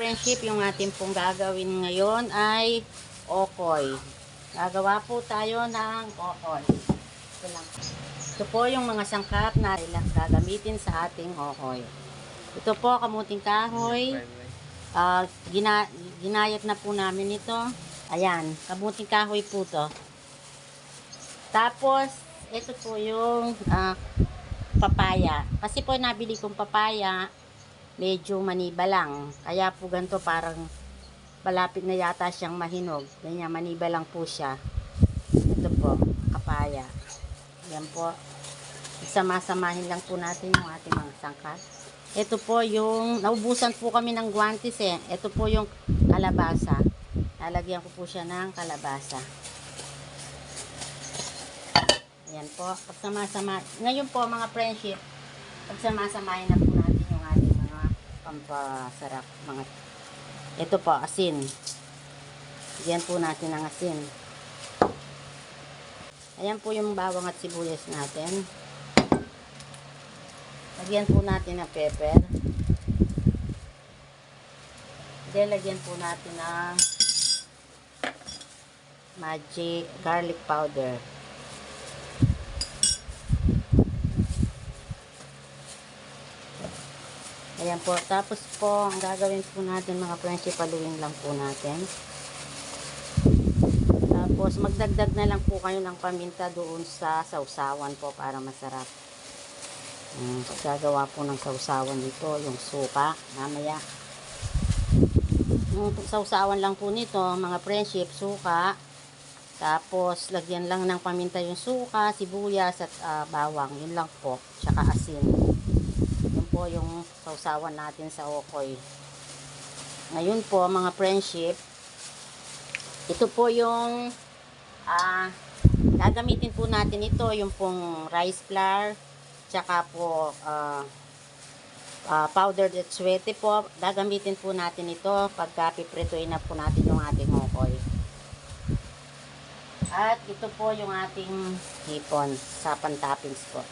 friendship, yung ating pong gagawin ngayon ay okoy. Gagawa po tayo ng okoy. Ito lang. Ito po yung mga sangkap na gagamitin sa ating okoy. Ito po, kamuting kahoy. Ginayat na po namin ito. Ayan, kamuting kahoy po to. Tapos, ito po yung papaya. Kasi po nabili kong papaya, medyo maniba lang. Kaya po ganito parang malapit na yata siyang mahinog. Ganyan, maniba lang po siya. Ito po, papaya. Yan po. Sama-samahin lang po natin yung ating mga sangkap. Ito po yung, naubusan po kami ng guantes eh. Ito po yung kalabasa. Lalagyan ko po siya ng kalabasa. Ayan po. Pagsama-sama. Ngayon po mga friendship, pagsama-samahin na po natin yung ating mga pampasarap. Ito po, asin. Lagyan po natin ng asin. Ayan po yung bawang at sibuyas natin. Lagyan po natin ng pepper. Then, lagyan po natin ng magic garlic powder. Ayan po. Tapos po, ang gagawin po natin mga friendship, paluin lang po natin. Tapos, magdagdag na lang po kayo ng paminta doon sa sausawan po para masarap. Gagawa po ng sausawan dito, yung suka, mamaya. Yung sausawan lang po nito, mga friendship, suka. Tapos, lagyan lang ng paminta yung suka, sibuyas at bawang. Yun lang po. Tsaka asin. Yun po yung sausawan natin sa okoy. Ngayon po, mga friendship, ito po yung gagamitin po natin ito, yung pong rice flour, tsaka po powdered etsuete po. Gagamitin po natin ito pagka piprituin na po natin yung ating okoy. At ito po yung ating hipon sa pantoppings po.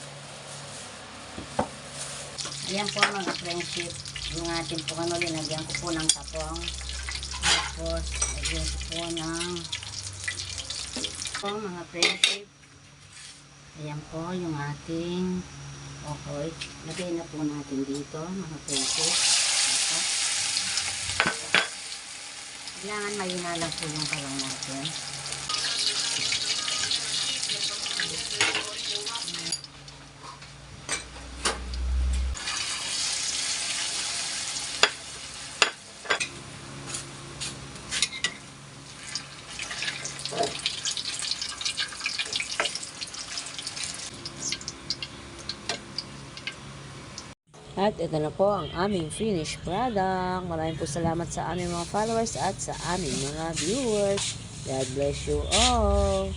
Ayan po mga friendship, yung ating po linagyan ko po ng tapong. Tapos lagyan ko po ng mga friendship. Ayan po yung ating okoy. Lagay na po natin dito mga friendship. Kailangan mahina lang po yung kalaw natin. At ito na po ang aming finished product. Maraming po salamat sa aming mga followers at sa aming mga viewers. God bless you all.